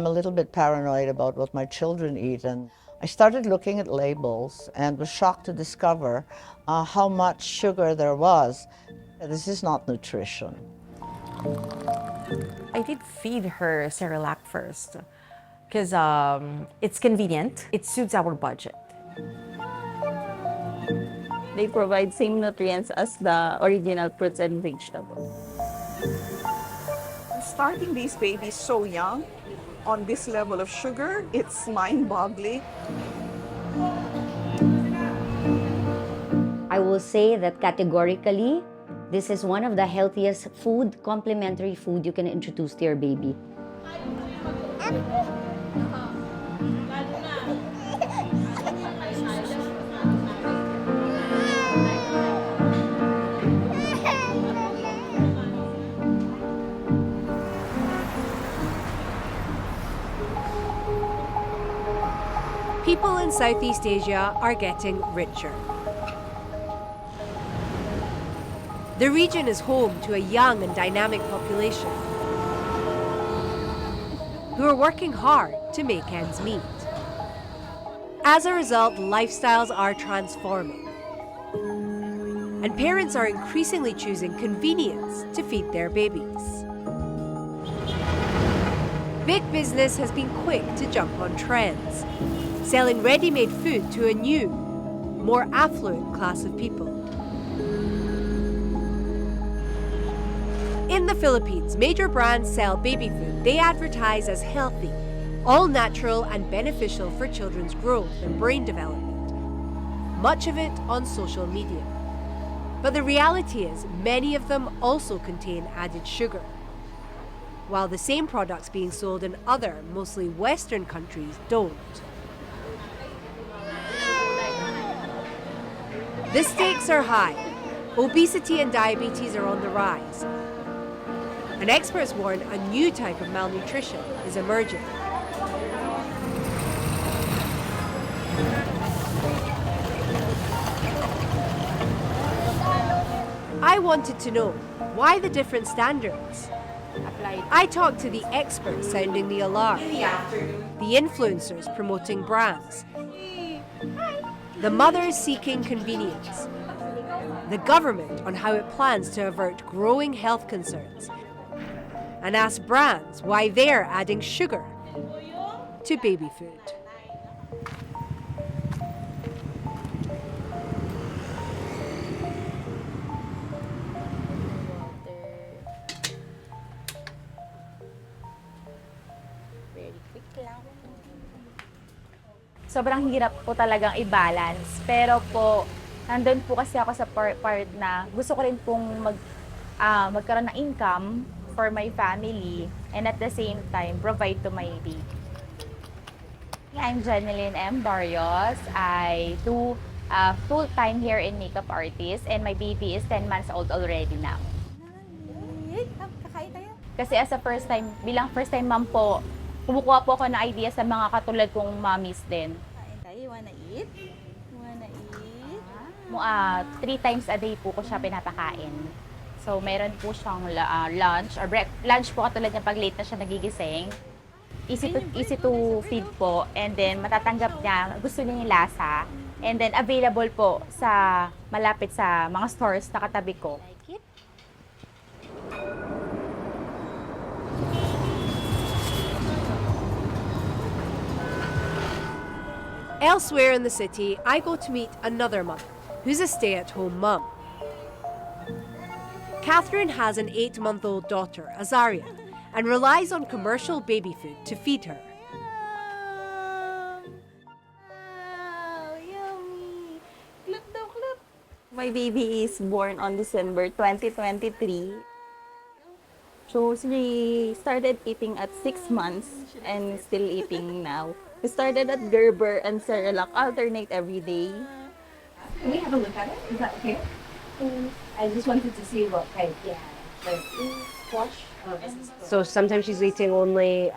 I'm a little bit paranoid about what my children eat, and I started looking at labels and was shocked to discover how much sugar there was. This is not nutrition. I did feed her Cerelac first because it's convenient. It suits our budget. They provide same nutrients as the original fruits and vegetables. Starting these babies so young on this level of sugar, it's mind-boggling. I will say that categorically, this is one of the healthiest food, complementary food you can introduce to your baby. People in Southeast Asia are getting richer. The region is home to a young and dynamic population who are working hard to make ends meet. As a result, lifestyles are transforming, and parents are increasingly choosing convenience to feed their babies. Big business has been quick to jump on trends, selling ready-made food to a new, more affluent class of people. In the Philippines, major brands sell baby food they advertise as healthy, all natural and beneficial for children's growth and brain development. Much of it on social media. But the reality is, many of them also contain added sugar, while the same products being sold in other, mostly Western countries don't. The stakes are high. Obesity and diabetes are on the rise. And experts warn a new type of malnutrition is emerging. I wanted to know, why the different standards? I talked to the experts sounding the alarm, the influencers promoting brands, the mothers seeking convenience, the government on how it plans to avert growing health concerns, and ask brands why they're adding sugar to baby food. Sobrang hirap po talagang i-balance. Pero po, nandun po kasi ako sa part na gusto ko rin pong magkaroon ng income for my family and at the same time, provide to my baby. I'm Janeline M. Barrios. I do full-time here in makeup artist and my baby is 10 months old already now. Kasi as a bilang first-time mom po, kumukuha po ako ng idea sa mga katulad kong mommies din. You wanna eat? You wanna eat? 3 times a day po ko siya pinapakain. So, meron po siyang lunch or lunch po katulad niya pag late na siya nagigising. Easy to feed po and then matatanggap niya, gusto niya yung lasa. And then available po sa malapit sa mga stores na katabi ko. Elsewhere in the city, I go to meet another mother who's a stay-at-home mum. Catherine has an 8-month-old daughter, Azaria, and relies on commercial baby food to feed her. Wow, yummy. Look, look, look. My baby is born on December 2023. So she started eating at 6 months and still eating now. We started at Gerber and Cerelac, alternate every day. Can we have a look at it? Is that okay? I just wanted to see what kind. Yeah. Like squash. So sometimes she's eating only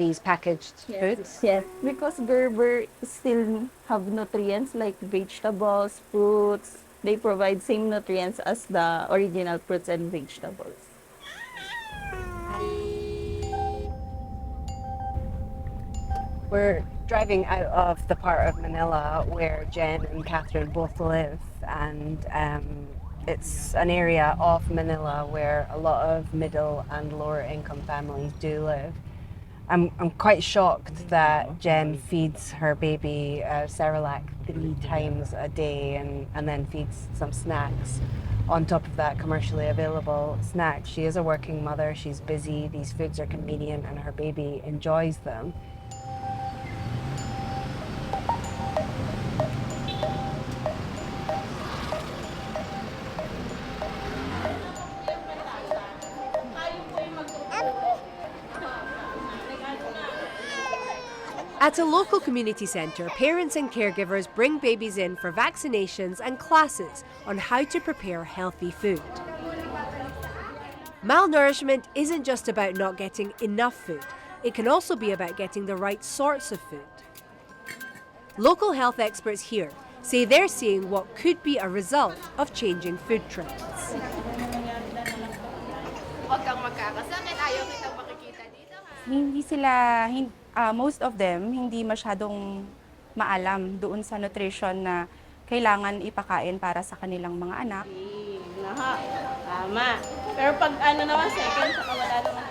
these packaged foods? Yes, because Gerber still have nutrients like vegetables, fruits. They provide same nutrients as the original fruits and vegetables. We're driving out of the part of Manila where Jen and Catherine both live, and it's an area of Manila where a lot of middle and lower income families do live. I'm quite shocked that Jen feeds her baby Cerelac 3 times a day and then feeds some snacks on top of that commercially available snacks. She is a working mother, she's busy, these foods are convenient and her baby enjoys them. At a local community centre, parents and caregivers bring babies in for vaccinations and classes on how to prepare healthy food. Malnourishment isn't just about not getting enough food, it can also be about getting the right sorts of food. Local health experts here say they're seeing what could be a result of changing food trends. Hindi sila, most of them, hindi masyadong maalam doon sa nutrition na kailangan ipakain para sa kanilang mga anak. Tama. Pero pag ano naman, second, saka wala naman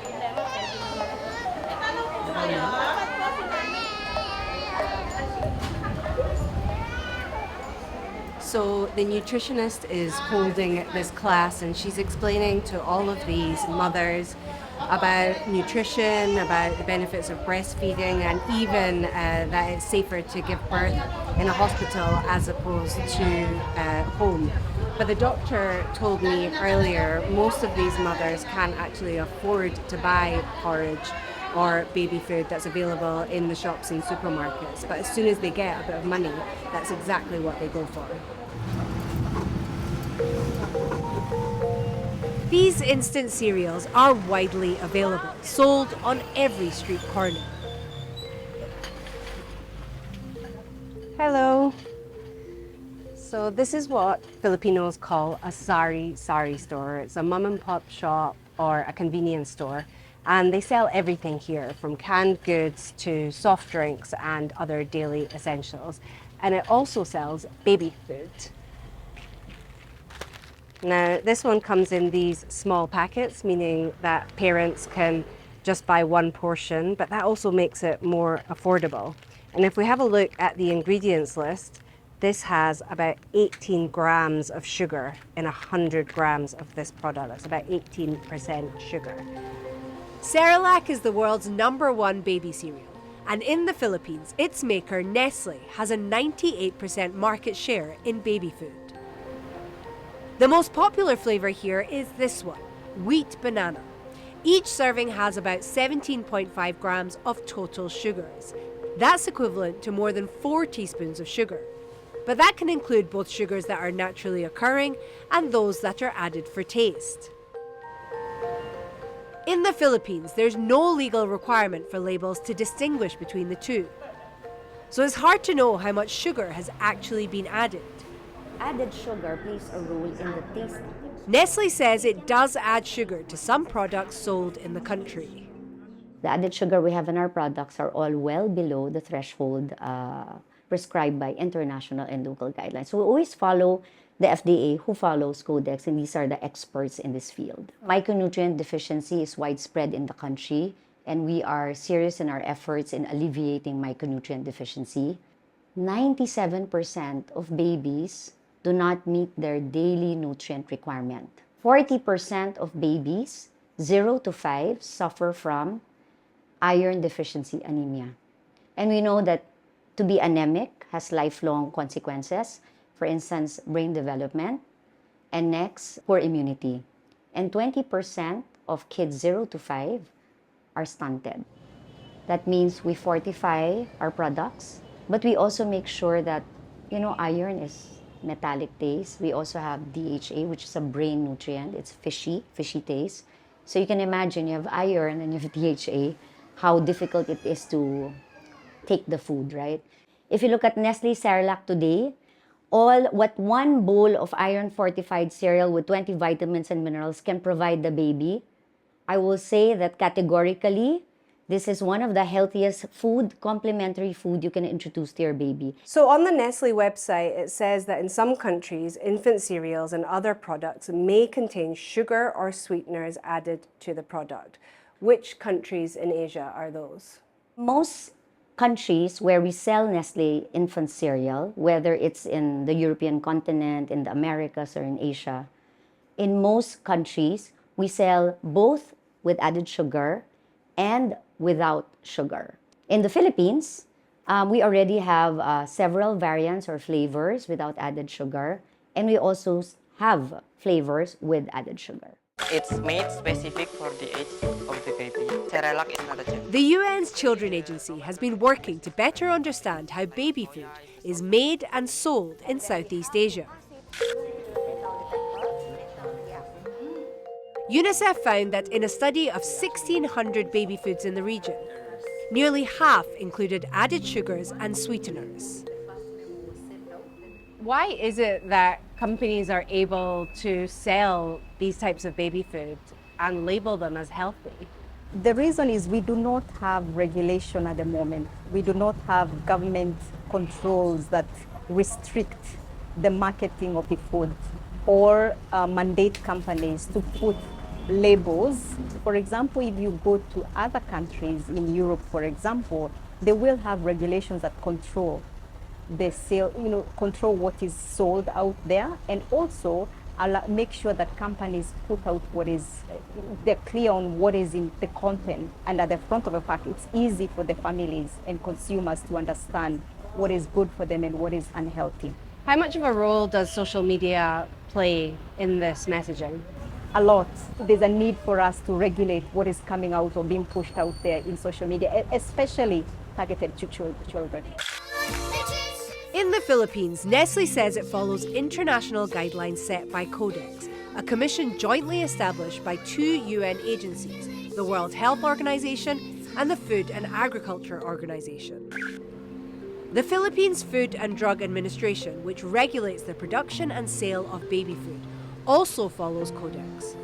problema. So the nutritionist is holding this class and she's explaining to all of these mothers about nutrition, about the benefits of breastfeeding, and even that it's safer to give birth in a hospital as opposed to home. But the doctor told me earlier, most of these mothers can't actually afford to buy porridge or baby food that's available in the shops and supermarkets. But as soon as they get a bit of money, that's exactly what they go for. These instant cereals are widely available, sold on every street corner. Hello. So this is what Filipinos call a sari-sari store. It's a mom and pop shop or a convenience store. And they sell everything here, from canned goods to soft drinks and other daily essentials. And it also sells baby food. Now, this one comes in these small packets, meaning that parents can just buy one portion, but that also makes it more affordable. And if we have a look at the ingredients list, this has about 18 grams of sugar in 100 grams of this product. That's about 18% sugar. Cerelac is the world's #1 baby cereal, and in the Philippines, its maker Nestle has a 98% market share in baby food. The most popular flavor here is this one, wheat banana. Each serving has about 17.5 grams of total sugars. That's equivalent to more than 4 teaspoons of sugar. But that can include both sugars that are naturally occurring and those that are added for taste. In the Philippines, there's no legal requirement for labels to distinguish between the two. So it's hard to know how much sugar has actually been added. Added sugar plays a role in the taste. Nestle says it does add sugar to some products sold in the country. The added sugar we have in our products are all well below the threshold prescribed by international and local guidelines. So we always follow the FDA, who follows Codex, and these are the experts in this field. Micronutrient deficiency is widespread in the country, and we are serious in our efforts in alleviating micronutrient deficiency. 97% of babies do not meet their daily nutrient requirement. 40% of babies 0 to 5 suffer from iron deficiency anemia. And we know that to be anemic has lifelong consequences. For instance, brain development, and next, poor immunity. And 20% of kids 0 to 5 are stunted. That means we fortify our products, but we also make sure that, iron is metallic taste. We also have DHA, which is a brain nutrient. It's fishy taste. So you can imagine you have iron and you have DHA, how difficult it is to take the food, right? If you look at Nestle Cerelac today, what one bowl of iron-fortified cereal with 20 vitamins and minerals can provide the baby, I will say that categorically, This is one of the healthiest food, complementary food you can introduce to your baby. So on the Nestle website, it says that in some countries, infant cereals and other products may contain sugar or sweeteners added to the product. Which countries in Asia are those? Most countries where we sell Nestle infant cereal, whether it's in the European continent, in the Americas, or in Asia, in most countries, we sell both with added sugar and without sugar. In the Philippines, we already have several variants or flavors without added sugar, and we also have flavors with added sugar. It's made specific for the age of the baby. Cerelac is not a gem. The UN's Children Agency has been working to better understand how baby food is made and sold in Southeast Asia. UNICEF found that in a study of 1,600 baby foods in the region, nearly half included added sugars and sweeteners. Why is it that companies are able to sell these types of baby food and label them as healthy? The reason is we do not have regulation at the moment. We do not have government controls that restrict the marketing of the food or mandate companies to put labels. For example, if you go to other countries in Europe, for example, they will have regulations that control the sale, control what is sold out there, and also make sure that companies put out they're clear on what is in the content, and at the front of a pack, it's easy for the families and consumers to understand what is good for them and what is unhealthy. How much of a role does social media play in this messaging? A lot. There's a need for us to regulate what is coming out or being pushed out there in social media, especially targeted to children. In the Philippines, Nestle says it follows international guidelines set by Codex, a commission jointly established by 2 UN agencies, the World Health Organization and the Food and Agriculture Organization. The Philippines Food and Drug Administration, which regulates the production and sale of baby food, also follows Codex.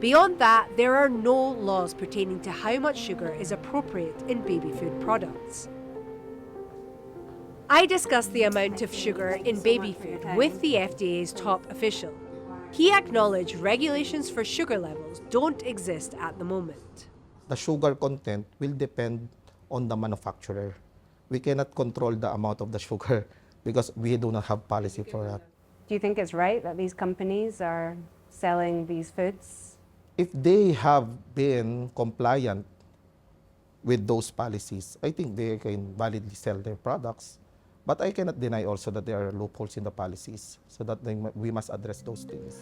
Beyond that, there are no laws pertaining to how much sugar is appropriate in baby food products. I discussed the amount of sugar in baby food with the FDA's top official. He acknowledged regulations for sugar levels don't exist at the moment. The sugar content will depend on the manufacturer. We cannot control the amount of the sugar because we do not have policy for that. Do you think it's right that these companies are selling these foods? If they have been compliant with those policies, I think they can validly sell their products. But I cannot deny also that there are loopholes in the policies, so that we must address those things.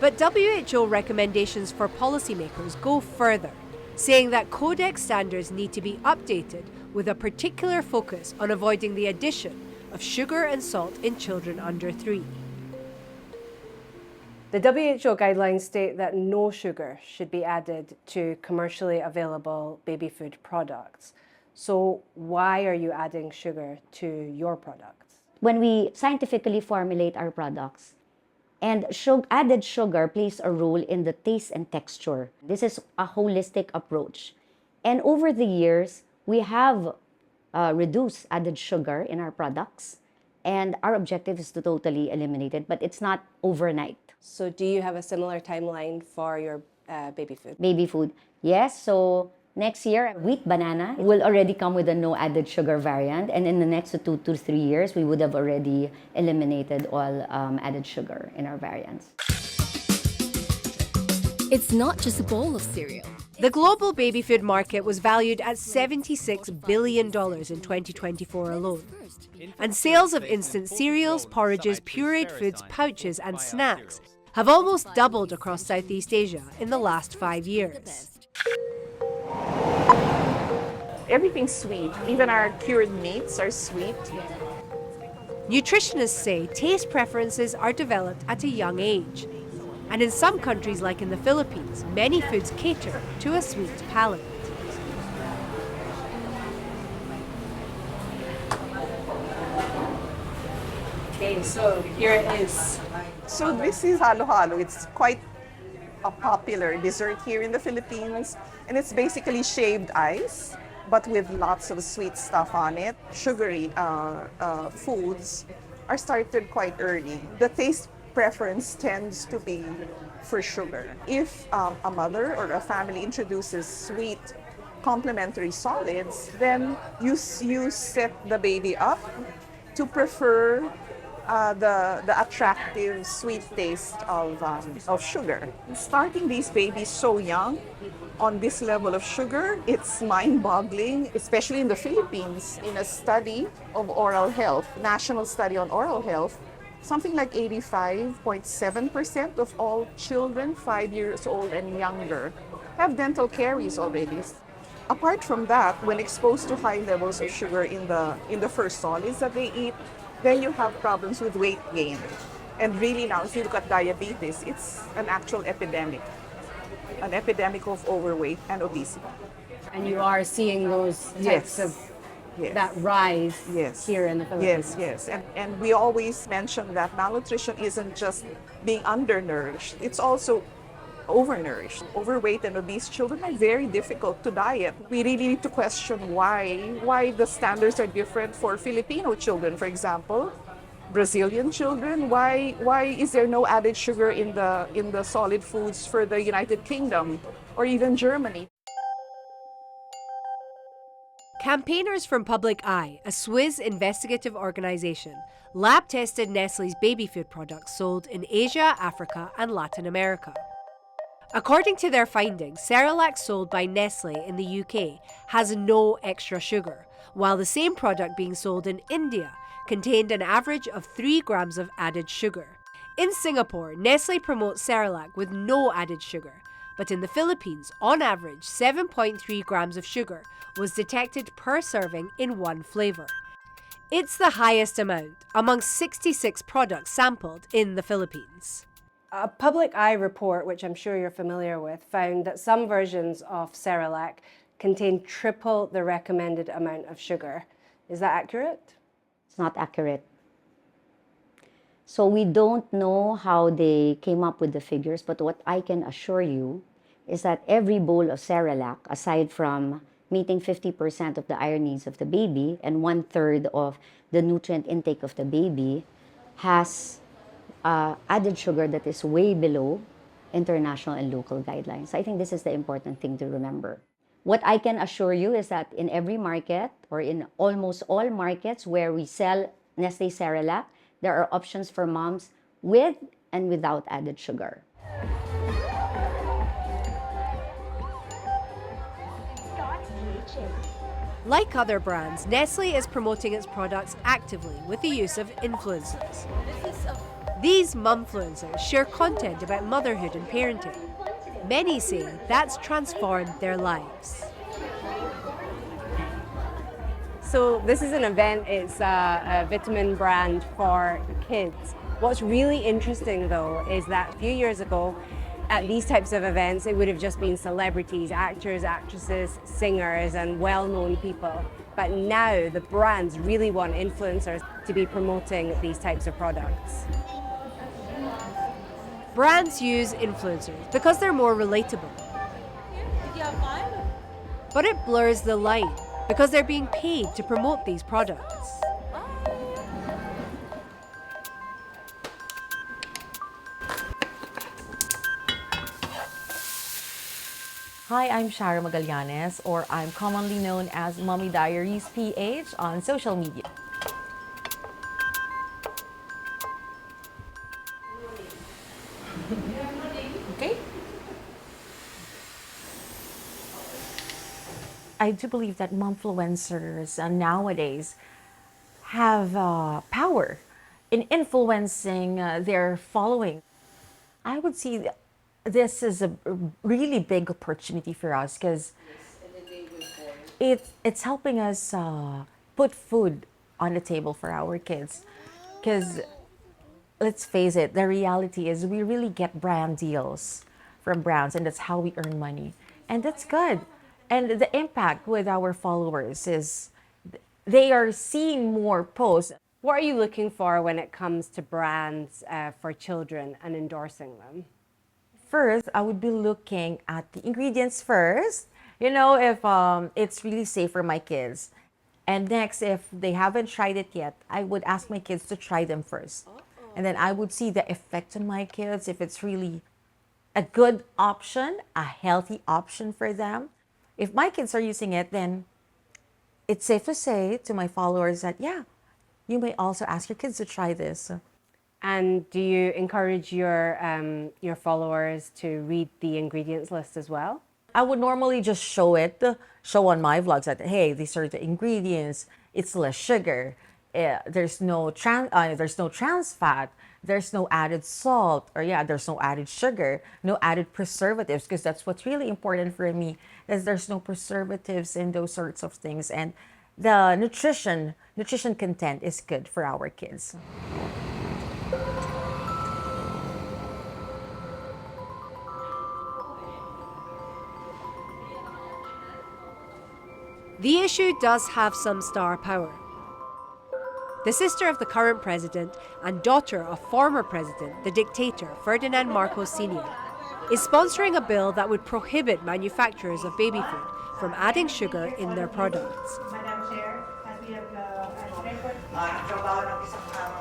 But WHO recommendations for policymakers go further, saying that Codex standards need to be updated with a particular focus on avoiding the addition of sugar and salt in children under 3. The WHO guidelines state that no sugar should be added to commercially available baby food products. So why are you adding sugar to your products? When we scientifically formulate our products, and added sugar plays a role in the taste and texture. This is a holistic approach. And over the years, we have reduced added sugar in our products, and our objective is to totally eliminate it, but it's not overnight. So do you have a similar timeline for your baby food? Baby food, yes. So next year, wheat banana will already come with a no added sugar variant, and in the next 2 to 3 years, we would have already eliminated all added sugar in our variants. It's not just a bowl of cereal. The global baby food market was valued at $76 billion in 2024 alone. And sales of instant cereals, porridges, pureed foods, pouches, and snacks have almost doubled across Southeast Asia in the last 5 years. Everything's sweet. Even our cured meats are sweet. Nutritionists say taste preferences are developed at a young age. And in some countries, like in the Philippines, many foods cater to a sweet palate. Okay, so here it is. So this is halo-halo. It's quite a popular dessert here in the Philippines, and it's basically shaved ice, but with lots of sweet stuff on it. Sugary foods are started quite early. The taste preference tends to be for sugar. If a mother or a family introduces sweet complementary solids, then you set the baby up to prefer the attractive sweet taste of sugar. Starting these babies so young on this level of sugar, it's mind-boggling, especially in the Philippines. In a study of oral health, national study on oral health, something like 85.7% of all children 5 years old and younger have dental caries already. Apart from that, when exposed to high levels of sugar in the first solids that they eat, then you have problems with weight gain. And really now, if you look at diabetes, it's an actual epidemic of overweight and obesity. And you are seeing those types of that rise here in the Philippines. Yes. And we always mention that malnutrition isn't just being undernourished, it's also overnourished. Overweight and obese children are very difficult to diet. We really need to question why the standards are different for Filipino children, for example. Brazilian children, why is there no added sugar in the solid foods for the United Kingdom or even Germany? Campaigners from Public Eye, a Swiss investigative organization, lab tested Nestle's baby food products sold in Asia, Africa, and Latin America. According to their findings, Cerelac sold by Nestle in the UK has no extra sugar, while the same product being sold in India contained an average of 3 grams of added sugar. In Singapore, Nestle promotes Cerelac with no added sugar, but in the Philippines, on average, 7.3 grams of sugar was detected per serving in one flavor. It's the highest amount among 66 products sampled in the Philippines. A Public Eye report, which I'm sure you're familiar with, found that some versions of Cerelac contain triple the recommended amount of sugar. Is that accurate? It's not accurate. So we don't know how they came up with the figures, but what I can assure you is that every bowl of Cerelac, aside from meeting 50% of the iron needs of the baby and 1/3 of the nutrient intake of the baby, has added sugar that is way below international and local guidelines. I think this is the important thing to remember. What I can assure you is that in every market, or in almost all markets where we sell Nestle Cerelac, there are options for moms with and without added sugar. Like other brands, Nestle is promoting its products actively with the use of influencers. These mumfluencers share content about motherhood and parenting. Many say that's transformed their lives. So this is an event, it's a vitamin brand for kids. What's really interesting though is that a few years ago at these types of events it would have just been celebrities, actors, actresses, singers and well-known people. But now the brands really want influencers to be promoting these types of products. Brands use influencers because they're more relatable. Did you have fun? But it blurs the line because they're being paid to promote these products. Hi, I'm Shara Magallanes, or I'm commonly known as Mommy Diaries PH on social media. Okay. I do believe that momfluencers nowadays have power in influencing their following. I would see this is a really big opportunity for us because it's helping us put food on the table for our kids. Because let's face it, the reality is we really get brand deals from brands, and that's how we earn money. And that's good. And the impact with our followers is they are seeing more posts. What are you looking for when it comes to brands for children and endorsing them? first, I would be looking at the ingredients first, you know, if it's really safe for my kids. And next, if they haven't tried it yet, I would ask my kids to try them first. And then I would see the effect on my kids, if it's really a good option, a healthy option for them. If my kids are using it, then it's safe to say to my followers that, yeah, you may also ask your kids to try this. And do you encourage your followers to read the ingredients list as well? I would normally just show on my vlogs that, hey, these are the ingredients. It's less sugar. There's no trans fat. There's no added salt, or there's no added sugar, no added preservatives, because that's what's really important for me, is there's no preservatives in those sorts of things, and the nutrition content is good for our kids. The issue does have some star power. The sister of the current president and daughter of former president, the dictator Ferdinand Marcos Sr., is sponsoring a bill that would prohibit manufacturers of baby food from adding sugar in their products.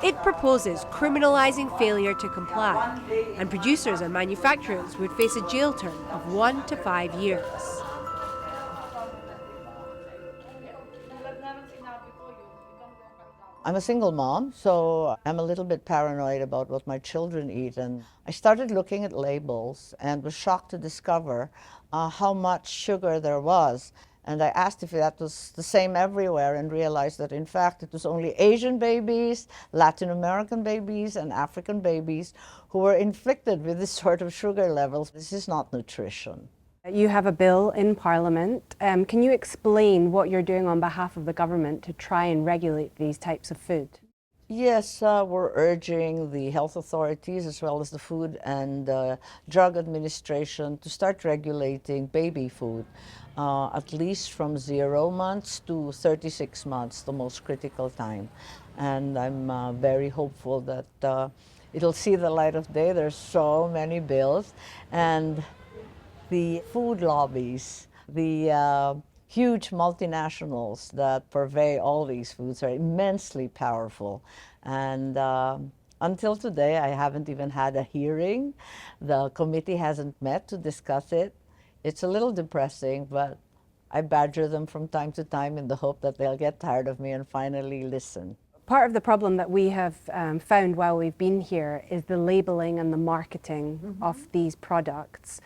It proposes criminalizing failure to comply, and producers and manufacturers would face a jail term of 1 to 5 years. I'm a single mom, so I'm a little bit paranoid about what my children eat. And I started looking at labels and was shocked to discover how much sugar there was. And I asked if that was the same everywhere, and realized that in fact it was only Asian babies, Latin American babies, and African babies who were inflicted with this sort of sugar levels. This is not nutrition. You have a bill in Parliament. Can you explain what you're doing on behalf of the government to try and regulate these types of food? Yes, we're urging the health authorities as well as the Food and Drug Administration to start regulating baby food, at least from 0 months to 36 months, the most critical time. And I'm very hopeful that it'll see the light of day. There's so many bills, and the food lobbies, the huge multinationals that purvey all these foods are immensely powerful. And until today, I haven't even had a hearing. The committee hasn't met to discuss it. It's a little depressing, but I badger them from time to time in the hope that they'll get tired of me and finally listen. Part of the problem that we have found while we've been here is the labeling and the marketing of these products.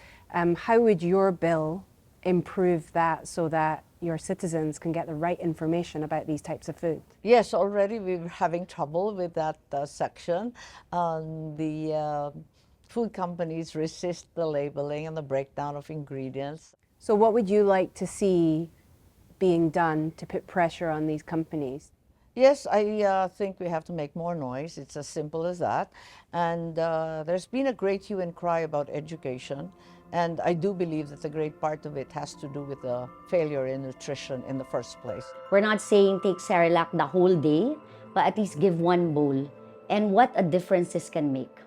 How would your bill improve that so that your citizens can get the right information about these types of food? Yes, already we're having trouble with that section. The food companies resist the labeling and the breakdown of ingredients. So what would you like to see being done to put pressure on these companies? Yes, I think we have to make more noise. It's as simple as that. And there's been a great hue and cry about education. And I do believe that a great part of it has to do with the failure in nutrition in the first place. We're not saying take Cerelac the whole day, but at least give one bowl. And what a difference this can make.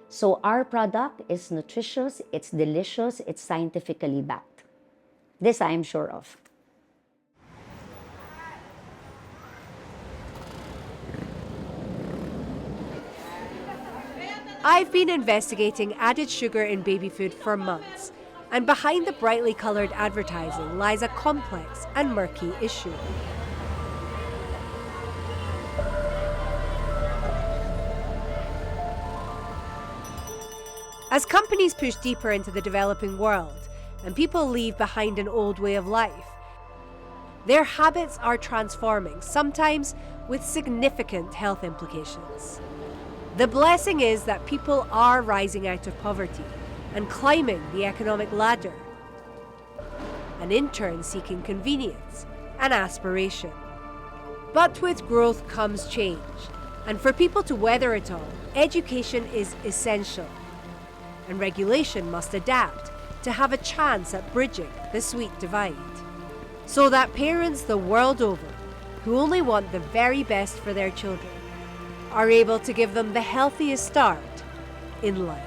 So our product is nutritious, it's delicious, it's scientifically backed. This I am sure of. I've been investigating added sugar in baby food for months, and behind the brightly coloured advertising lies a complex and murky issue. As companies push deeper into the developing world and people leave behind an old way of life, their habits are transforming, sometimes with significant health implications. The blessing is that people are rising out of poverty and climbing the economic ladder, and in turn seeking convenience and aspiration. But with growth comes change, and for people to weather it all, education is essential, and regulation must adapt to have a chance at bridging the sweet divide, so that parents the world over, who only want the very best for their children, are able to give them the healthiest start in life.